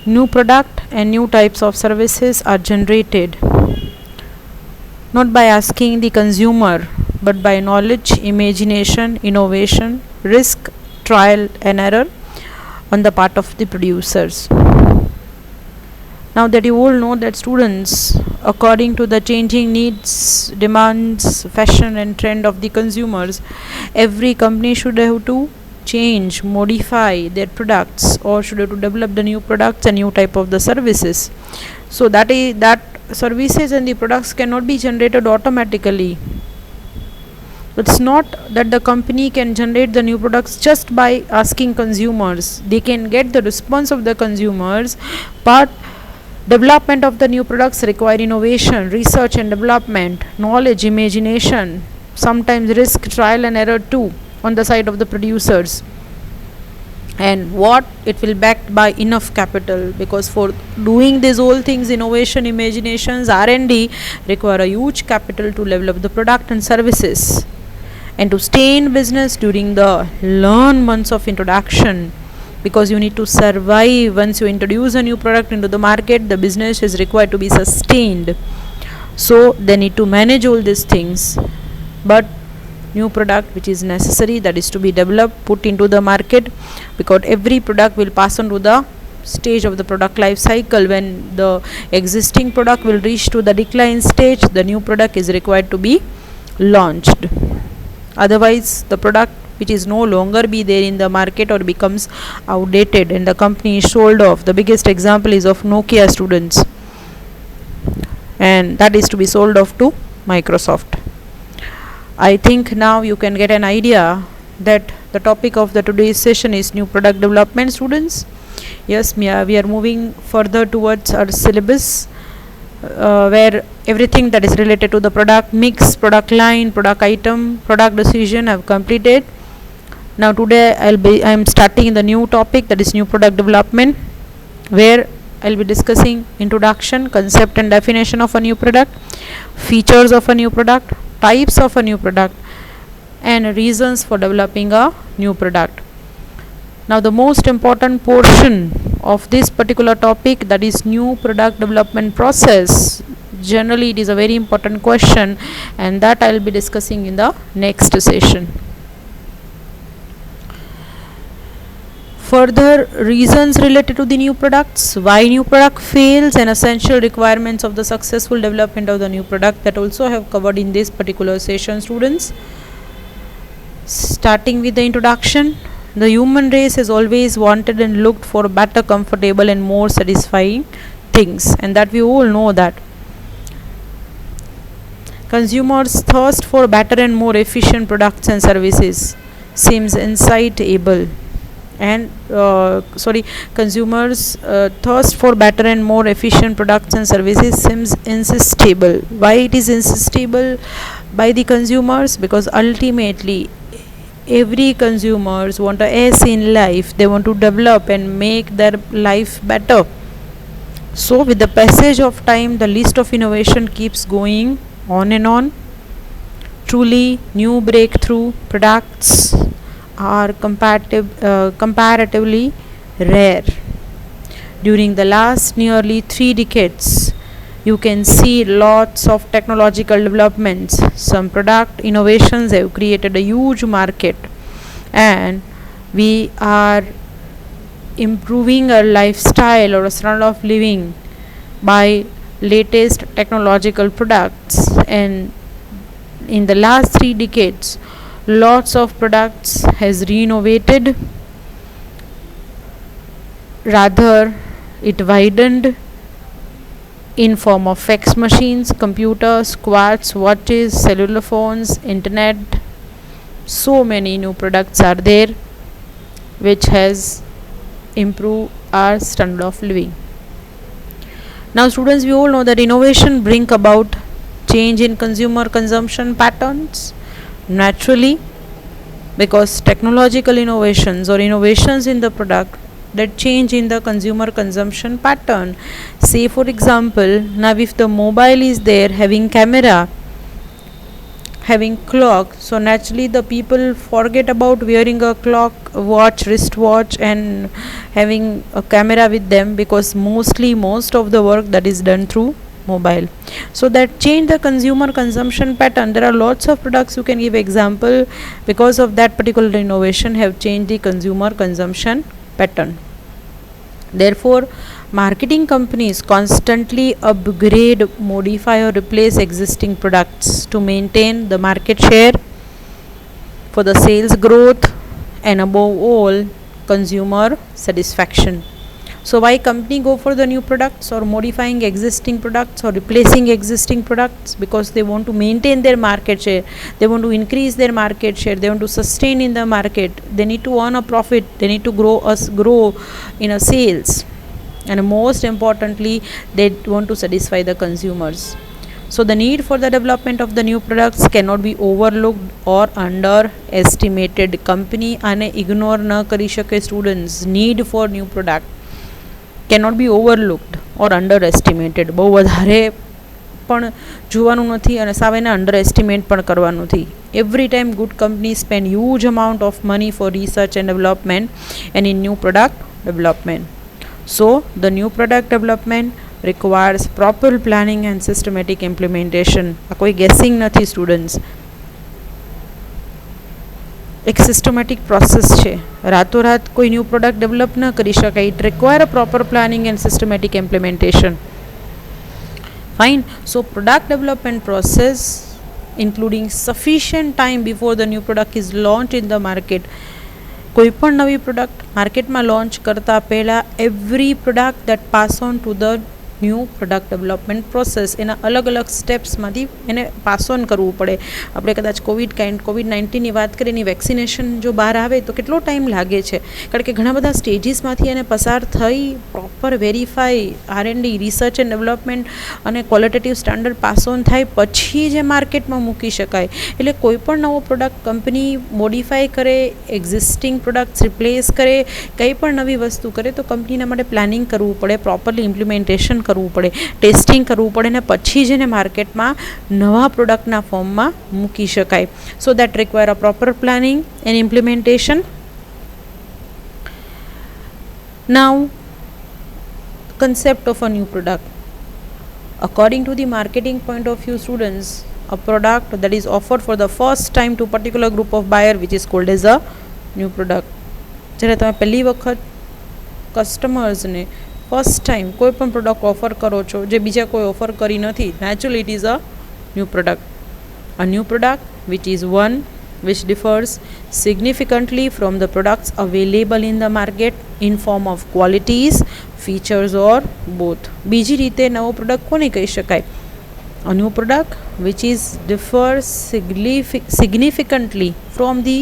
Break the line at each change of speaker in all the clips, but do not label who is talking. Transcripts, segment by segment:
New product and new types of services are generated not by asking the consumer but by knowledge, imagination, innovation, risk, trial and error on the part of the producers. Now that you all know that students, according to the changing needs, demands, fashion and trend of the consumers, every company should have to change, modify their products, or should have to develop the new products and new type of the services. So that services and the products cannot be generated automatically. It's not that the company can generate the new products just by asking consumers. They can get the response of the consumers, but development of the new products require innovation, research and development, knowledge, imagination, sometimes risk, trial and error too on the side of the producers. And what it will backed by enough capital, because for doing these all things, innovation, imaginations, R&D require a huge capital to develop the product and services. And to stay in business during the learn months of introduction, because you need to survive once you introduce a new product into the market, the business is required to be sustained. So they need to manage all these things. But new product which is necessary, that is to be developed, put into the market, because every product will pass on to the stage of the product life cycle. When the existing product will reach to the decline stage, the new product is required to be launched. Otherwise the product which is no longer be there in the market or becomes outdated and the company is sold off. The biggest example is of Nokia, students, and that is to be sold off to Microsoft. I think now you can get an idea that the topic of the today's session is new product development, students. Yes, we are moving further towards our syllabus, where everything that is related to the product mix, product line, product item, product decision have completed. Now today I am starting the new topic, that is new product development, where I'll be discussing introduction, concept and definition of a new product, features of a new product, types of a new product, and reasons for developing a new product. Now the most important portion of this particular topic, that is new product development process. Generally it is a very important question, and that I will be discussing in the next session. Further reasons related to the new products, why new product fails, and essential requirements of the successful development of the new product, that also I have covered in this particular session, students. Starting with the introduction. The human race has always wanted and looked for better, comfortable and more satisfying things, and that we all know that. Consumers' thirst for better and more efficient products and services seems insatiable. And consumers' thirst for better and more efficient products and services seems insatiable. Why it is insatiable by the consumers? Because ultimately every consumers want a S in life. They want to develop and make their life better. So with the passage of time, the list of innovation keeps going on and on. Truly new breakthrough products are comparatively rare. During the last nearly 3 decades, you can see lots of technological developments. Some product innovations have created a huge market, and we are improving our lifestyle or a standard of living by latest technological products. And in the last 3 decades, lots of products has renovated, rather it widened in form of fax machines, computers, quartz, watches, cellular phones, internet. So many new products are there which has improved our standard of living. Now students, we all know that innovation bring about change in consumer consumption patterns naturally, because technological innovations or innovations in the product that change in the consumer consumption pattern. Say for example, now if the mobile is there having camera, having clock, so naturally the people forget about wearing a clock, watch, wristwatch, and having a camera with them, because most of the work that is done through mobile. So that change the consumer consumption pattern. There are lots of products you can give example, because of that particular innovation have changed the consumer consumption pattern. Therefore, marketing companies constantly upgrade, modify, or replace existing products to maintain the market share, for the sales growth, and above all, consumer satisfaction. So why company go for the new products or modifying existing products or replacing existing products? Because they want to maintain their market share, they want to increase their market share, they want to sustain in the market, they need to earn a profit, they need to grow in a sales, and most importantly they want to satisfy the consumers. So the need for the development of the new products cannot be overlooked or underestimated. Company આને ignore ન કરી શકે. Students need for new product cannot be overlooked or underestimated. બહુ વધારે પણ જોવાનું નથી અને સાવ એને અંડરએસ્ટિમેટ પણ કરવાનું નથી. Every time good companies spend huge amount of money for research and development and in new product development. So the new product development requires proper planning and systematic implementation. આ કોઈ ગેસિંગ નથી students, એક systematic process છે. રાતોરાત કોઈ new product develop ન કરી શકાય. It require a proper planning and systematic implementation. Fine. So product development process including sufficient time before the new product is launched in the market. કોઈ પણ નવી પ્રોડક્ટ માર્કેટમાં લોન્ચ કરતાં પહેલાં every product that pass on to the new product development process એના અલગ અલગ સ્ટેપ્સમાંથી એને પાસ ઓન કરવું પડે. આપણે કદાચ કોવિડ-19ની વાત કરીએ, એની વેક્સિનેશન જો બહાર આવે તો કેટલો ટાઈમ લાગે છે, કારણ કે ઘણા બધા સ્ટેજીસમાંથી એને પસાર થઈ proper verify, R&D, research and development અને ક્વોલિટેટિવ સ્ટાન્ડર્ડ પાસ ઓન થાય પછી જે માર્કેટમાં મૂકી શકાય. એટલે કોઈ પણ નવો પ્રોડક્ટ કંપની મોડિફાઈ કરે, એક્ઝિસ્ટિંગ પ્રોડક્ટ્સ રિપ્લેસ કરે, કંઈ પણ નવી વસ્તુ કરે તો કંપનીના માટે પ્લાનિંગ કરવું પડે, પ્રોપરલી ઇમ્પ્લિમેન્ટેશન કરવું પડે, ટેસ્ટિંગ કરવું પડે ને પછી જ એને માર્કેટમાં નવા પ્રોડક્ટના ફોર્મમાં મૂકી શકાય. So that require a proper planning and implementation. Now concept of a new product. According to the marketing point of view, students, a product that is offered for the first time to particular group of buyer which is called as a new product. જ્યારે તમે પહેલી વખત કસ્ટમર્સને first time કોઈ પણ product offer કરો છો જે બીજા કોઈ ઓફર કરી નથી, naturally it is a new product. A new product which is one which differs significantly from the products available in the market in form of qualities, features or both. બીજી રીતે નવો પ્રોડક્ટ કોને કહી શકાય? A new product which is differs significantly from the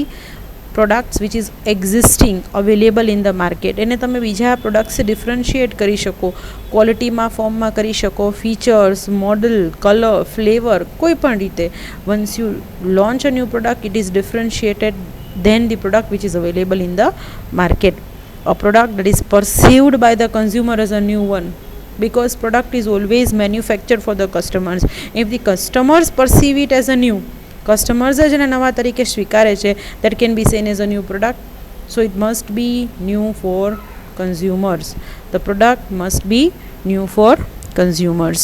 products which is existing available in the market. એને તમે બીજા પ્રોડક્ટ્સથી differentiate કરી શકો, ક્વોલિટીમાં, ફોર્મમાં કરી શકો, ફીચર્સ, મોડલ, કલર, ફ્લેવર, કોઈ પણ રીતે. Once you launch a new product it is differentiated than the product which is available in the market. A product that is perceived by the consumer as a new one, because product is always manufactured for the customers. If the customers perceive it as a new, customers જ એને નવા તરીકે સ્વીકારે છે, that can be seen as a new product. So it must be new for consumers. The product must be new for consumers.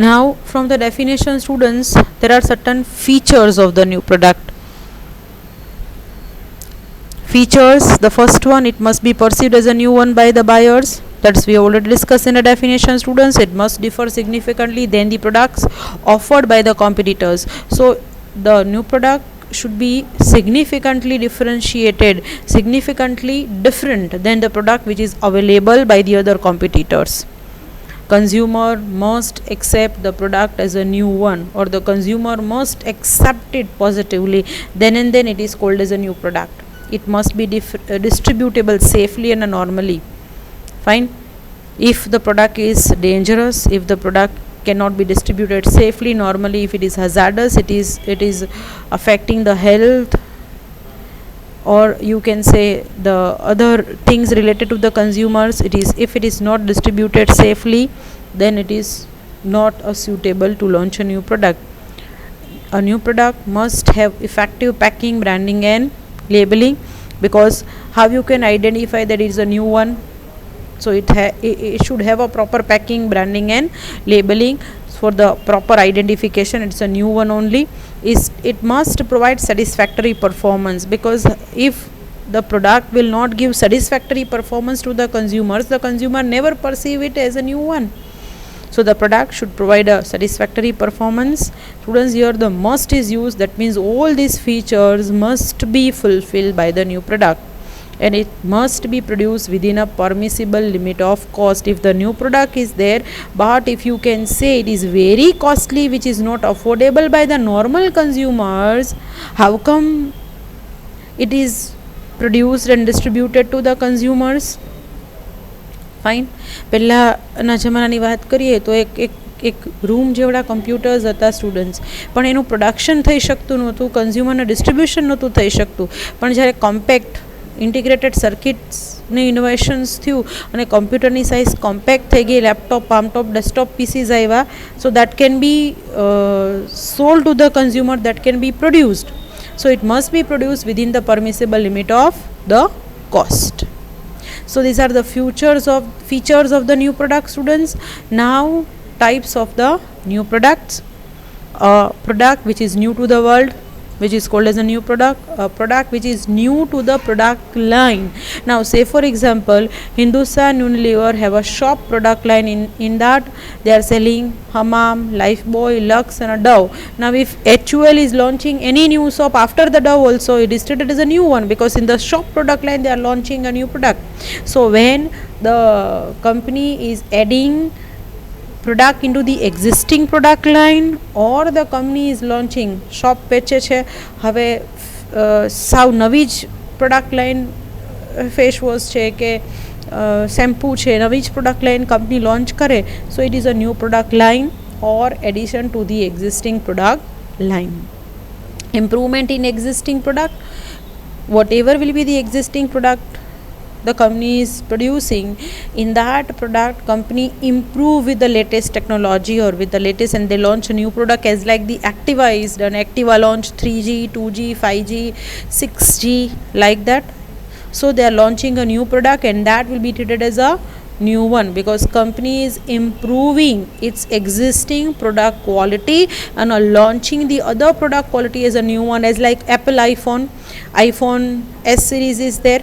Now from the definition, students, there are certain features of the new product. Features, the first one, it must be perceived as a new one by the buyers. That's we already discussed in the definition, students. It must differ significantly than the products offered by the competitors. So the new product should be significantly differentiated, significantly different than the product which is available by the other competitors. Consumer must accept the product as a new one, or the consumer must accept it positively, then and then it is called as a new product. It must be distributable safely and normally. Fine. If the product is dangerous, if the product cannot be distributed safely, normally, if it is hazardous, it is affecting the health, or you can say the other things related to the consumers, if it is not distributed safely, then it is not suitable to launch a new product. a new product must have effective packing, branding and labeling, because how you can identify that it is a new one? So it should have a proper packing, branding and labeling for the proper identification. It's a new one only. It must provide satisfactory performance, because if the product will not give satisfactory performance to the consumers, the consumer never perceive it as a new one. So the product should provide a satisfactory performance. Students, here the must is used. That means all these features must be fulfilled by the new product, and it must be produced within a permissible limit of cost. If the new product is there, but if you can say it is very costly, which is not affordable by the normal consumers, how come it is produced and distributed to the consumers? Fine. પહેલાંના જમાનાની વાત કરીએ તો એક room જેવડા computers હતા students, પણ એનું production થઈ શકતું નહોતું, કન્ઝ્યુમરને ડિસ્ટ્રીબ્યુશન નહોતું થઈ શકતું. પણ જ્યારે કોમ્પેક્ટ ઇન્ટિગ્રેટેડ સર્કિટ્સની ઇનોવેશન્સ થયું અને કમ્પ્યુટરની સાઇઝ કોમ્પેક્ટ થઈ ગઈ, લેપટોપ, પામટોપ, ડેસ્કટોપ પીસીસ આવ્યા, so that can be sold to the consumer, that can be produced. So it must be produced within the permissible limit of the cost. So these are the features of the new product, students. Now types of the new products. A product which is new to the world, which is called as a new product. A product which is new to the product line. Now say for example, Hindustan Unilever have a shop product line. In that they are selling Hamam, Lifebuoy, Lux and a Dove. Now if HUL is launching any new soap after the Dove also, it is treated as a new one, because in the shop product line they are launching a new product. So when the company is adding product into the existing product line, or the company is launching shop વેચે છે હવે સાવ નવી જ product line, face wash છે કે shampoo છે, નવી જ પ્રોડક્ટ લાઇન કંપની લોન્ચ કરે, so it is a new product line or addition to the existing product line. Improvement in existing product, whatever will be the existing product the company is producing, in that product company improve with the latest technology or with the latest, and they launch a new product, as like the Activa is done. Activa launched 3G, 2G, 5G, 6G, like that. So they are launching a new product, and that will be treated as a new one, because company is improving its existing product quality and are launching the other product quality as a new one, as like Apple iPhone S series is there,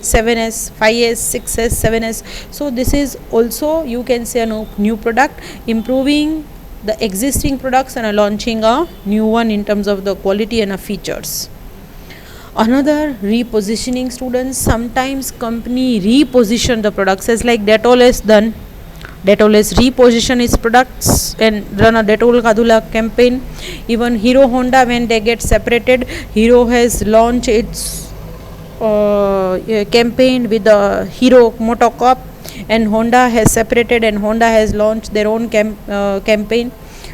7s, 5s, 6s, 7s. So this is also, you can say, a new product, improving the existing products and launching a new one in terms of the quality and features. Another, repositioning, students. Sometimes company reposition the products, as like Dettol has done. Dettol has reposition its products and run a Dettol Kadula campaign. Even Hero Honda, when they get separated, Hero has launched its campaign with the Hero MotoCorp, and Honda has separated and Honda has launched their own campaign.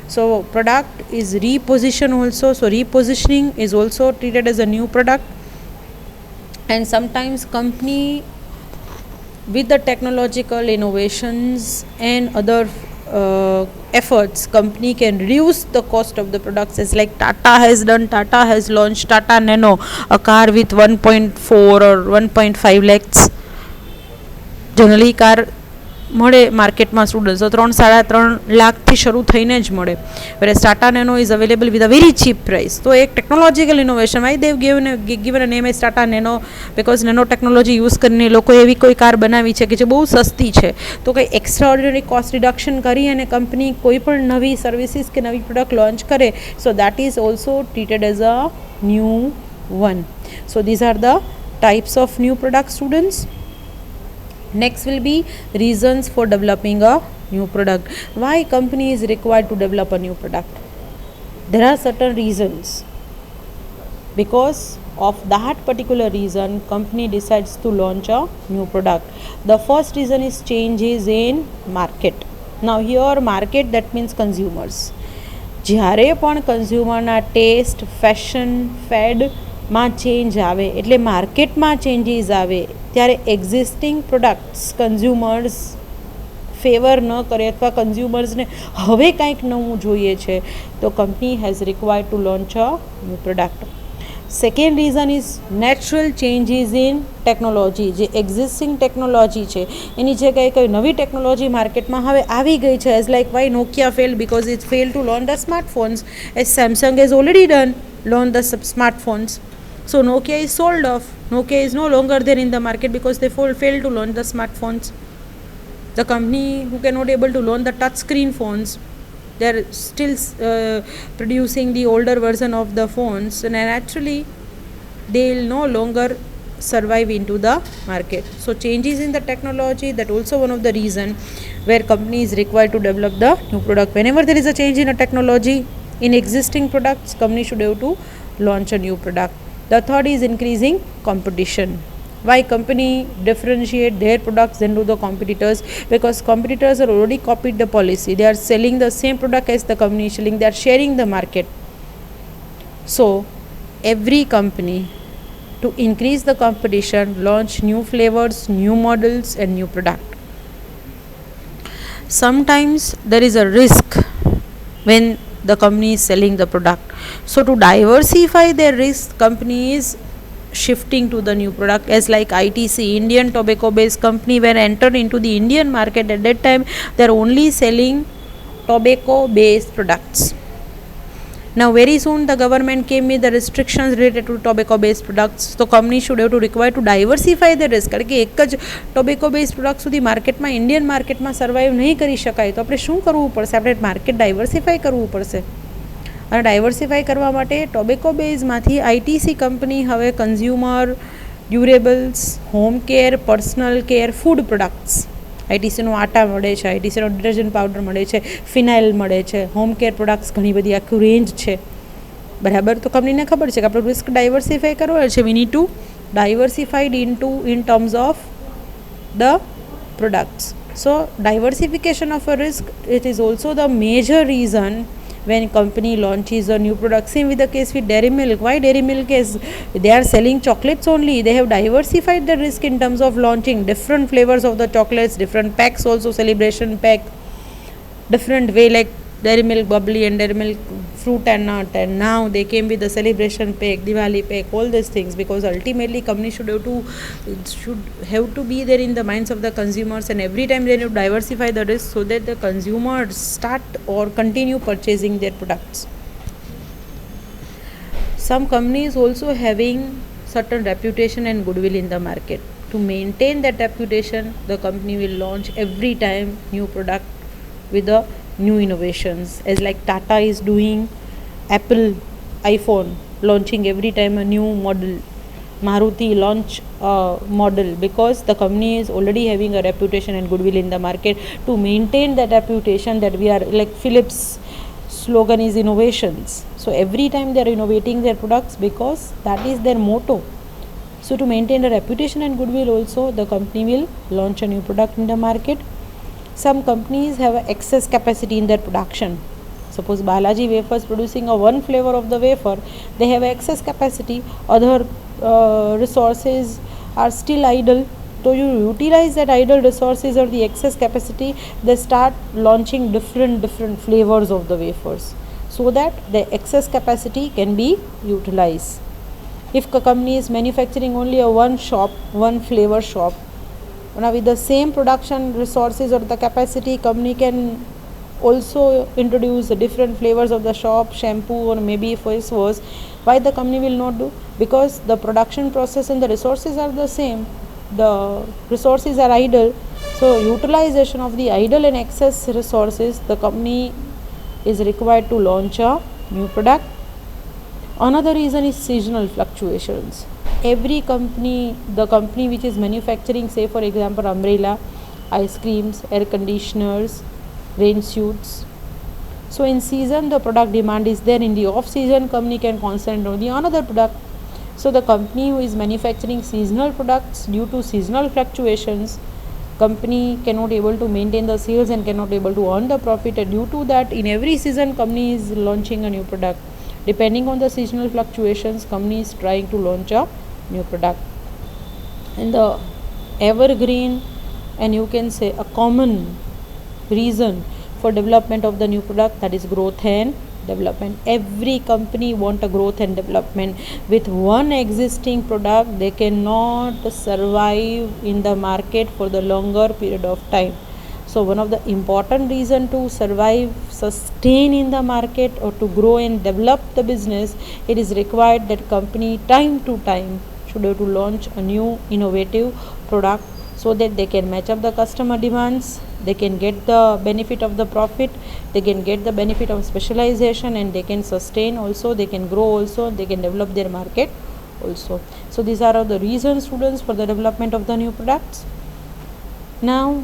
So product is repositioned also. So repositioning is also treated as a new product. And sometimes company, with the technological innovations and other efforts, company can reduce the cost of the products, as like Tata has done. Tata has launched Tata Nano, a car with 1.4 or 1.5 lakhs. Generally car મળે માર્કેટમાં students તો 3-3.5 લાખથી શરૂ થઈને જ મળે, whereas Tata Nano is available with a very cheap price. તો એક technological innovation, why they have given a name as Tata Nano, because nano technology use કરીને લોકોએ એવી કોઈ કાર બનાવી છે કે જે બહુ સસ્તી છે. તો કંઈ એક્સ્ટ્રા ઓર્ડિનરી કોસ્ટ રિડક્શન કરી અને કંપની કોઈ પણ નવી સર્વિસીસ કે નવી પ્રોડક્ટ લોન્ચ કરે, so that is also treated as a new one. So these are the types of new product, students. Next will be reasons for developing a new product. Why company is required to develop a new product? There are certain reasons. Because of that particular reason, company decides to launch a new product. The first reason is changes in market. Now here market, that means consumers. જ્યારે પણ કન્ઝ્યુમરના test, fashion, ફેડમાં change આવે, એટલે માર્કેટમાં changes આવે, ત્યારે existing products consumers favour ન કરે અથવા કન્ઝ્યુમર્સને હવે કંઈક નવું જોઈએ છે તો company has required to launch a new product. Second reason is natural changes in technology. જે એક્ઝિસ્ટિંગ ટેકનોલોજી છે એની જગ્યાએ કઈ નવી ટેકનોલોજી માર્કેટમાં હવે આવી ગઈ છે. As like why Nokia fail because it fail to launch the smartphones, as Samsung has already done launch the smartphones. So Nokia is sold off. Nokia is no longer there in the market because they failed to launch the smartphones. The company who cannot able to launch the touch screen phones, they are still producing the older version of the phones, and naturally they will no longer survive into the market. So changes in the technology, that also one of the reason where company is required to develop the new product. Whenever there is a change in a technology in existing products, company should have to launch a new product. The third is increasing competition. Why company differentiate their products than to the competitors? Because competitors are already copied the policy. They are selling the same product as the company is selling. They are sharing the market. So every company, to increase the competition, launch new flavors, new models and new product. Sometimes there is a risk when the company is selling the product. So to diversify their risk, company is shifting to the new product. As like ITC, Indian tobacco based company, were entered into the Indian market. At that time they are only selling tobacco based products. Now very soon the government came with the restrictions related to tobacco based products. So company should have to require to diversify the risk. કારણ કે એક જ tobacco base product સુધી માર્કેટમાં Indian માર્કેટમાં survive નહીં કરી શકાય. તો આપણે શું કરવું પડશે? આપણે માર્કેટ ડાયવર્સિફાઈ કરવું પડશે. અને ડાયવર્સિફાઈ કરવા માટે ટોબેકો બેઝમાંથી આઈટીસી કંપની હવે consumer durables, home care, personal care, food products, આઈટીસીનો આટા મળે છે, આઈટીસીનો ડિટર્જન્ટ પાવડર મળે છે, ફિનાઇલ મળે છે, હોમ કેર પ્રોડક્ટ્સ ઘણી બધી આખું રેન્જ છે. બરાબર. તો કંપનીને ખબર છે કે આપણે રિસ્ક ડાયવર્સિફાઈ કરવો છે. We need to diversified in terms of the products. So diversification of a risk, it is also the major reason when company launches a new product. Same with the case with Dairy Milk. Why Dairy Milk is, they are selling chocolates only. They have diversified the risk in terms of launching different flavors of the chocolates, different packs also, celebration pack, different way, like Dairy Milk bubbly and Dairy Milk fruit and nut, and now they came with the celebration pack, Diwali pack, all these things, because ultimately company should have to be there in the minds of the consumers, and every time they need to diversify the risk so that the consumers start or continue purchasing their products. Some companies also having certain reputation and goodwill in the market. To maintain that reputation, the company will launch every time new product with the new innovations, as like Tata is doing Apple iPhone, launching every time a new model. Maruti launch a model because the company is already having a reputation and goodwill in the market. To maintain that reputation, that we are like Philips slogan is innovations. So every time they are innovating their products because that is their motto. So to maintain the reputation and goodwill also, the company will launch a new product in the market. Some companies have excess capacity in their production. Suppose Balaji Wafers producing a one flavor of the wafer, they have excess capacity. Other resources are still idle. So you utilize that idle resources or the excess capacity, they start launching different flavors of the wafers so that the excess capacity can be utilized. If a company is manufacturing only a one flavor shop, now with the same production resources or the capacity, company can also introduce the different flavors of the shop, shampoo or maybe face wash. Why the company will not do? Because the production process and the resources are the same. The resources are idle. So utilization of the idle and excess resources, the company is required to launch a new product. Another reason is seasonal fluctuations. Every company, the company which is manufacturing, say for example umbrella, ice creams, air conditioners, rain suits. So in season the product demand is there. In the off season, company can concentrate on the another product. So the company who is manufacturing seasonal products, due to seasonal fluctuations, company cannot able to maintain the sales and cannot able to earn the profit, and due to that in every season company is launching a new product. Depending on the seasonal fluctuations, company is trying to launch a new product. And the evergreen and you can say a common reason for development of the new product, that is growth and development. Every company want a growth and development. With one existing product they cannot survive in the market for the longer period of time. So one of the important reason to survive, sustain in the market, or to grow and develop the business, it is required that company time to time should have to launch a new innovative product so that they can match up the customer demands, they can get the benefit of the profit, they can get the benefit of specialization, and they can sustain also, they can grow also, they can develop their market also. So these are all the reasons, students, for the development of the new products. Now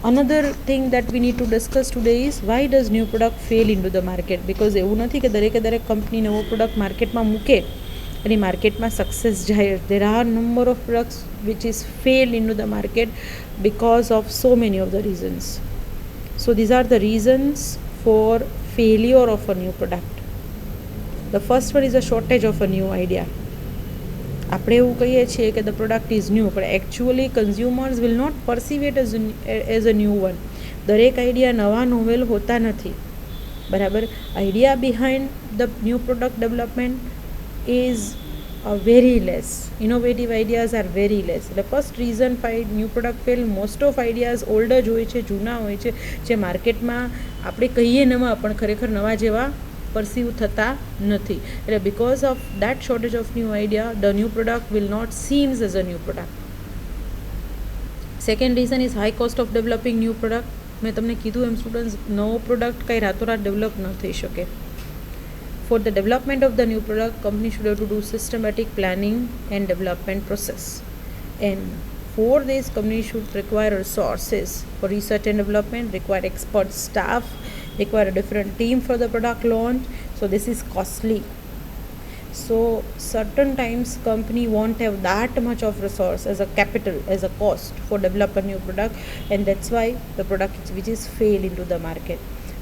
another thing that we need to discuss today is why does new product fail into the market? Because એવું નથી કે દરેકે દરેક company નવો product માર્કેટમાં મૂકે અને માર્કેટમાં સક્સેસ જાય. There are number of products which is fail into the market because of so many of the reasons. So these are the reasons for failure of a new product. The first one is a shortage of a new idea. આપણે એવું કહીએ છીએ કે the product is new, પણ actually consumers will not perceive it as a new one. દરેક idea નવા novel હોતા નથી, બરાબર. Idea behind the new product development is very less. Innovative ideas are very less. એટલે first reason new product fail, most of ideas old જ હોય છે, જૂના હોય છે, જે માર્કેટમાં આપણે કહીએ નવા પણ ખરેખર નવા જેવા perceive થતા નથી. એટલે because of that shortage of new idea, the new product will not seems as a new product. Second reason is high cost of developing new product. મેં તમને કીધું એમ સ્ટુડન્ટ્સ, નવો પ્રોડક્ટ કંઈ રાતોરાત ડેવલપ ન થઈ શકે. For the development of the new product, company should have to do systematic planning and development process. And for this, company should require resources for research and development, require expert staff, require a different team for the product launch. So this is costly. So certain times company won't have that much of resource as a capital, as a cost for develop a new product, and that's why the product which is fail into the market.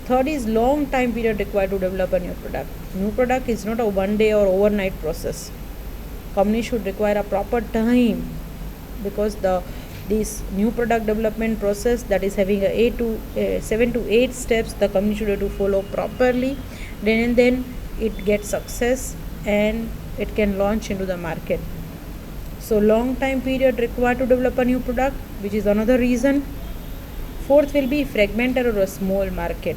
Third is long time period required to develop a new product. New product is not a one day or overnight process. Company should require a proper time, because this new product development process that is having a 7 to 8 steps, the company should have to follow properly. Then and then it gets success and it can launch into the market. So long time period required to develop a new product, which is another reason. Fourth will be fragmented or a small market.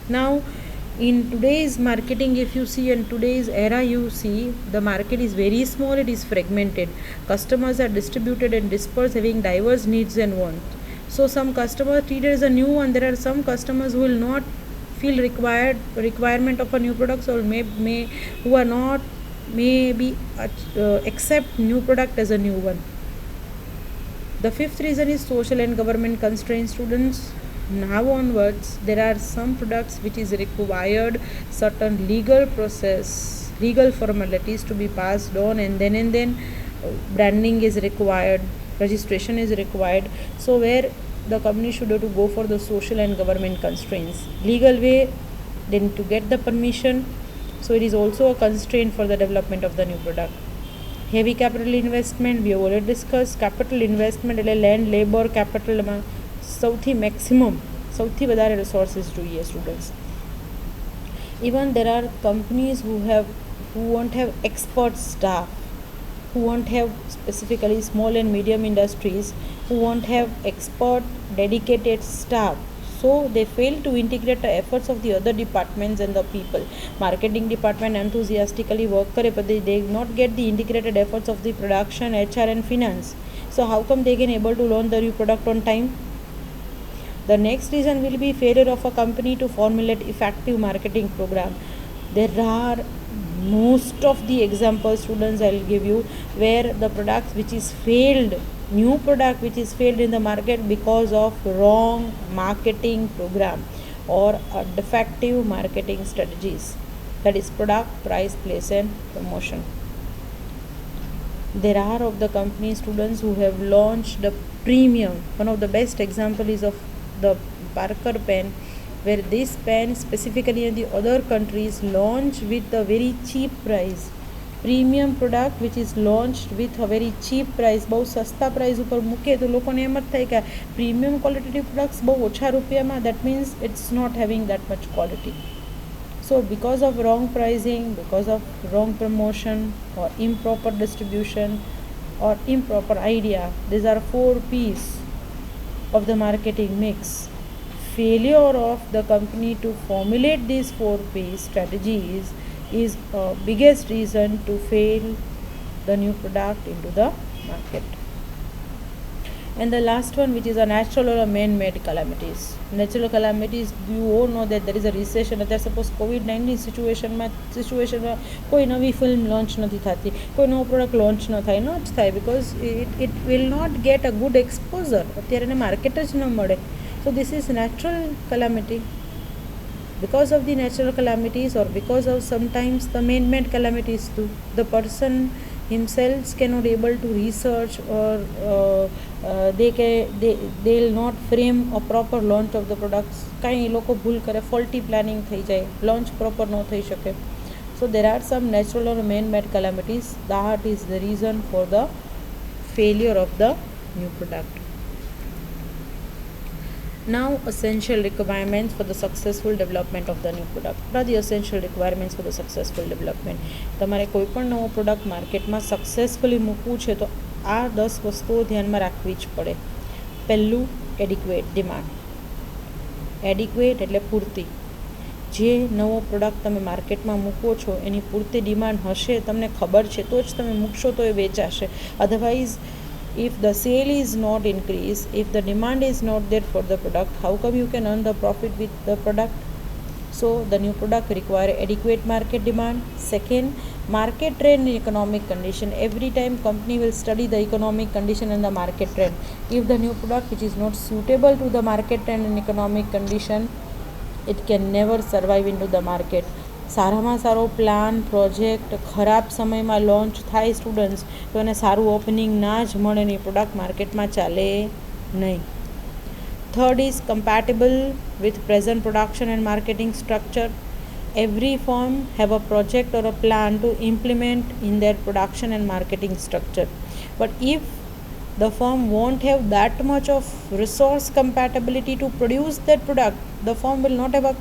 Now in today's marketing, if you see, in today's era, you see the market is very small, it is fragmented. Customers are distributed and dispersed, having diverse needs and wants. So some customers treated as a new one. There are some customers who will not feel requirement of a new product, or who are not maybe accept new product as a new one. The fifth reason is social and government constraints, students. Now onwards, there are some products which is required certain legal process, legal formalities to be passed on, and then branding is required, registration is required. So where the company should have to go for the social and government constraints. Legal way, then to get the permission. So it is also a constraint for the development of the new product. Heavy capital investment, we have already discussed. Capital investment એટલે land, labor, capitalમાં સૌથી maximum, સૌથી વધારે resources જોઈએ students. Even there are companies who won't have expert staff, who won't have specifically small and medium industries, who won't have expert dedicated staff. So they fail to integrate the efforts of the other departments and the people. Marketing department enthusiastically work करे, but they not get the integrated efforts of the production, HR and finance. So how come they can able to launch the new product on time? The next reason will be failure of a company to formulate effective marketing program. There are most of the examples, students, I will give you, where the product which is failed, new product which is failed in the market because of wrong marketing program or defective marketing strategies. That is product, price, place and promotion. There are of the company, students, who have launched the premium. One of the best example is of the Parker pen, where this pen specifically in the other countries launch with a very cheap price, premium product which is launched with a very cheap price, બહુ સસ્તા price ઉપર મૂકે તો લોકોને એમ જ થાય કે premium quality products બહુ ઓછા રૂપિયામાં, that means it's not having that much quality. So because of wrong pricing, because of wrong promotion or improper distribution or improper idea, these are 4 P's of the marketing mix. Failure of the company to formulate these 4 P's strategies is a biggest reason to fail the new product into the market. And the last one, which is a natural or a man-made calamities. Natural calamities, you all know that there is a recession. There suppose COVID-19 સિચ્યુએશનમાં કોઈ નવી film launch નથી થતી, કોઈ નવો product launch ન થાય, because it will not get a good exposure. અત્યારે એને માર્કેટ જ ન મળે. So this is natural calamity. Because of the natural calamities or because of sometimes the man-made calamities too, the person himself cannot able to research or they'll not frame a proper launch of the products. કાંઈ લોકો ભૂલ કરે, faulty planning થઈ જાય, launch proper ન થઈ શકે. So there are some natural or man-made calamities that is the reason for the failure of the new product. Now, essential requirements for the successful development of the new product. What are the essential requirements for the successful development? તમારે કોઈ પણ નવો product માર્કેટમાં successfully મૂકવું છે તો આ 10 વસ્તુઓ ધ્યાનમાં રાખવી જ પડે. પહેલું, એડિક્વેટ ડિમાન્ડ. એડિક્વેટ એટલે પૂરતી. જે નવો પ્રોડક્ટ તમે માર્કેટમાં મૂકો છો એની પૂરતી ડિમાન્ડ હશે, તમને ખબર છે તો જ તમે મૂકશો તો એ વેચાશે. Otherwise if the sale is not increased, if the demand is not there for the product, how come you can earn the profit with the product? So the new product require adequate market demand. Second, market trend and economic condition. Every time company will study the economic condition and the market trend. If the new product which is not suitable to the market trend and economic condition, it can never survive into the market. સારામાં સારો plan project ખરાબ સમયમાં launch થાય students તો એને સારું opening ના જ મળે ને પ્રોડક્ટ માર્કેટમાં ચાલે નહીં. Third is compatible with present production and marketing structure. Every firm have a project or a plan to implement in their production and marketing structure, but if the firm won't have that much of resource compatibility to produce that product, the firm will not have a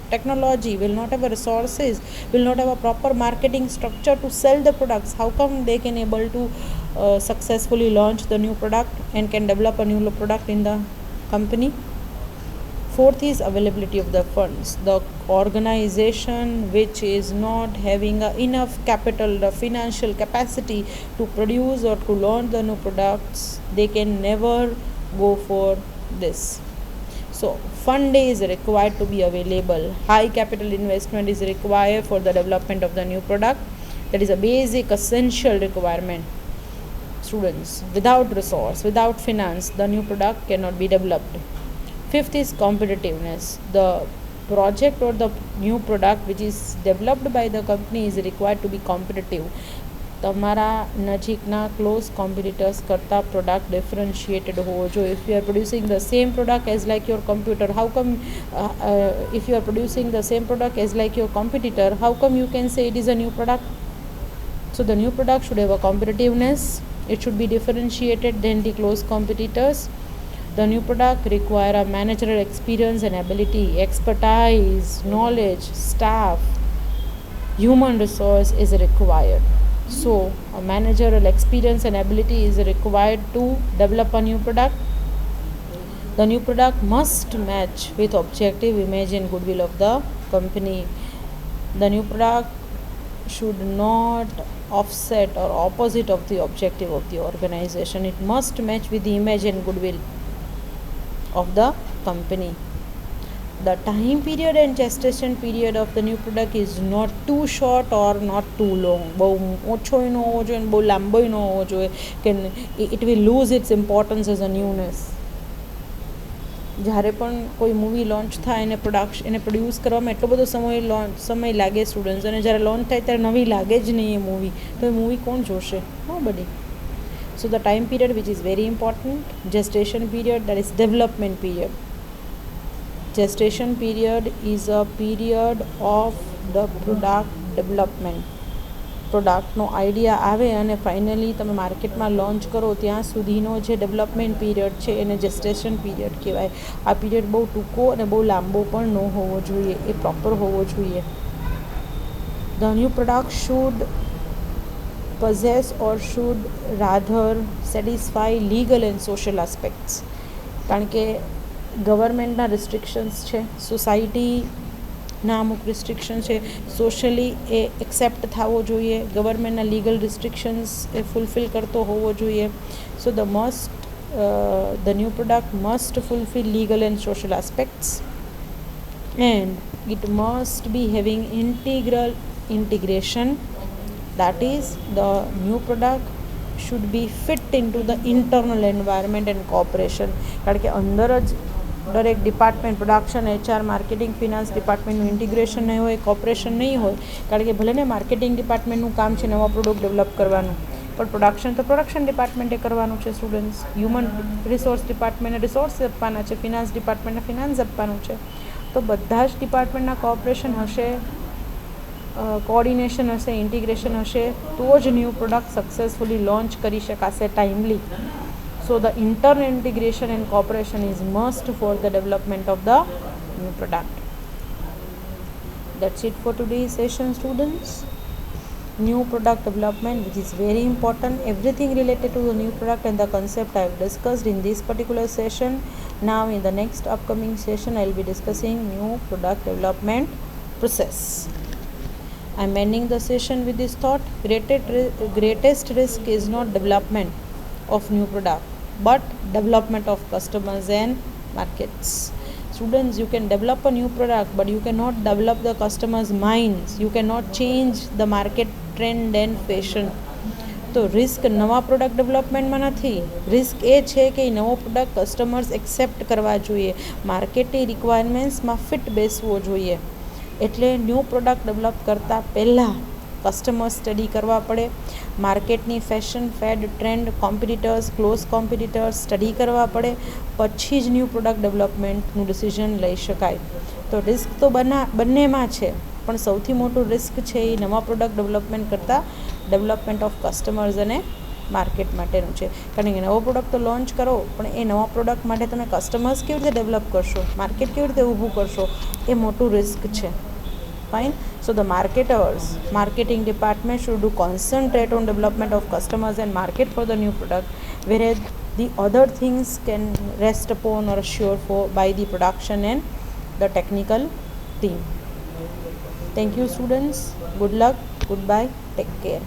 technology, will not have a resources, will not have a proper marketing structure to sell the products. How come they can able to successfully launch the new product and can develop a new product in the company? Fourth is availability of the funds. The organization which is not having enough capital, the financial capacity to produce or to launch the new products, they can never go for this. So fund is required to be available. High capital investment is required for the development of the new product. That is a basic essential requirement. Students, without resource, without finance, the new product cannot be developed. Fifth is competitiveness. The project or the new product which is developed by the company is required to be competitive. તમારા નજીકના close competitors કરતાં product differentiated હોવો જોઈએ. If you are producing the same product as like your computer, how come if you are producing the same product as like your competitor, how come you can say it is a new product? So the new product should have a competitiveness. It should be differentiated than the close competitors. The new product require a managerial experience and ability, expertise, knowledge, staff, human resource is required. So a managerial experience and ability is required to develop a new product. The new product must match with objective image and goodwill of the company. The new product should not offset or opposite of the objective of the organization. It must match with the image and goodwill of the company. The time period and gestation period of the new product is not too short or not too long. બહુ ઓછો ન હોવો જોઈએ અને બહુ લાંબો ન હોવો જોઈએ કે it will lose its importance as a newness. જ્યારે પણ કોઈ મૂવી લોન્ચ થાય એને પ્રોડ્યુસ કરવામાં એટલો બધો સમય લાગે સ્ટુડન્ટ્સ, અને જ્યારે લોન્ચ થાય ત્યારે નવી લાગે જ નહીં એ મૂવી, તો એ મૂવી કોણ જોશે? Nobody. So the time period which is very important, gestation period, that is development period. Gestation period is a period of the product development. પ્રોડક્ટનો આઈડિયા આવે અને ફાઇનલી તમે માર્કેટમાં લોન્ચ કરો ત્યાં સુધીનો જે ડેવલપમેન્ટ પીરિયડ છે એને જેસ્ટેશન પીરિયડ કહેવાય. આ પીરિયડ બહુ ટૂંકો અને બહુ લાંબો પણ ન હોવો જોઈએ, એ પ્રોપર હોવો જોઈએ. The new product should possess or should rather satisfy legal and social aspects. કારણ કે ગવર્મેન્ટના રિસ્ટ્રિક્શન્સ છે, સોસાયટીના અમુક રિસ્ટ્રિક્શન છે, સોશિયલી એ એક્સેપ્ટ થવો જોઈએ, ગવર્મેન્ટના લીગલ રિસ્ટ્રિક્શન્સ એ ફૂલફિલ કરતો હોવો જોઈએ. સો the new product must fulfill legal and social aspects, and it must be having integration, that is the new product should be fit into the internal environment and cooperation. કારણ કે અંદર જ દરેક department, production, HR, marketing, finance ડિપાર્ટમેન્ટનું integration નહીં હોય, cooperation નહીં હોય. કારણ કે ભલે ને માર્કેટિંગ ડિપાર્ટમેન્ટનું કામ છે નવા પ્રોડક્ટ ડેવલપ કરવાનું, પણ પ્રોડક્શન તો પ્રોડક્શન ડિપાર્ટમેન્ટે કરવાનું છે. સ્ટુડન્ટ્સ, હ્યુમન રિસોર્સ ડિપાર્ટમેન્ટને રિસોર્સ આપવાના છે, ફિનાન્સ ડિપાર્ટમેન્ટને ફિનાન્સ આપવાનું છે. તો બધા જ ડિપાર્ટમેન્ટના કોઓપરેશન હશે, કોઓર્ડિનેશન હશે, ઇન્ટિગ્રેશન હશે, તો જ ન્યૂ પ્રોડક્ટ સક્સેસફુલી લોન્ચ કરી શકાશે timely. So the internal integration and cooperation is must for the development of the new product. That's it for today's session, students. New product development, which is very important. Everything related to the new product and the concept I have discussed in this particular session. Now in the next upcoming session I will be discussing new product development process. I am ending the session with this thought: greatest risk is not development of new product but development of customers and markets. Students, you can develop a new product but you cannot develop the customers' minds. You cannot change the market trend and fashion. તો risk નવા product ડેવલપમેન્ટમાં નથી, risk એ છે કે નવો product customers accept કરવા જોઈએ, માર્કેટની રિક્વાયરમેન્ટ્સમાં fit બેસવો જોઈએ. એટલે ન્યૂ પ્રોડક્ટ ડેવલપ કરતાં પહેલાં કસ્ટમર સ્ટડી કરવા પડે, માર્કેટની fashion, fad, trend, competitors, close competitors study કરવા પડે, પછી જ ન્યૂ પ્રોડક્ટ ડેવલપમેન્ટનું ડિસિઝન લઈ શકાય. તો રિસ્ક તો બંનેમાં છે, પણ સૌથી મોટું રિસ્ક છે એ નવા પ્રોડક્ટ ડેવલપમેન્ટ કરતાં ડેવલપમેન્ટ ઓફ કસ્ટમર્સ અને માર્કેટ માટેનું છે. કારણ કે નવો પ્રોડક્ટ તો લોન્ચ કરો, પણ એ નવા પ્રોડક્ટ માટે તમે કસ્ટમર્સ કેવી રીતે ડેવલપ કરશો, માર્કેટ કેવી રીતે ઊભું કરશો, એ મોટું રિસ્ક છે. Fine. So the marketing department should do concentrate on development of customers and market for the new product, whereas the other things can rest upon or assured for by the production and the technical team. Thank you, students. Good luck. Goodbye. Take care.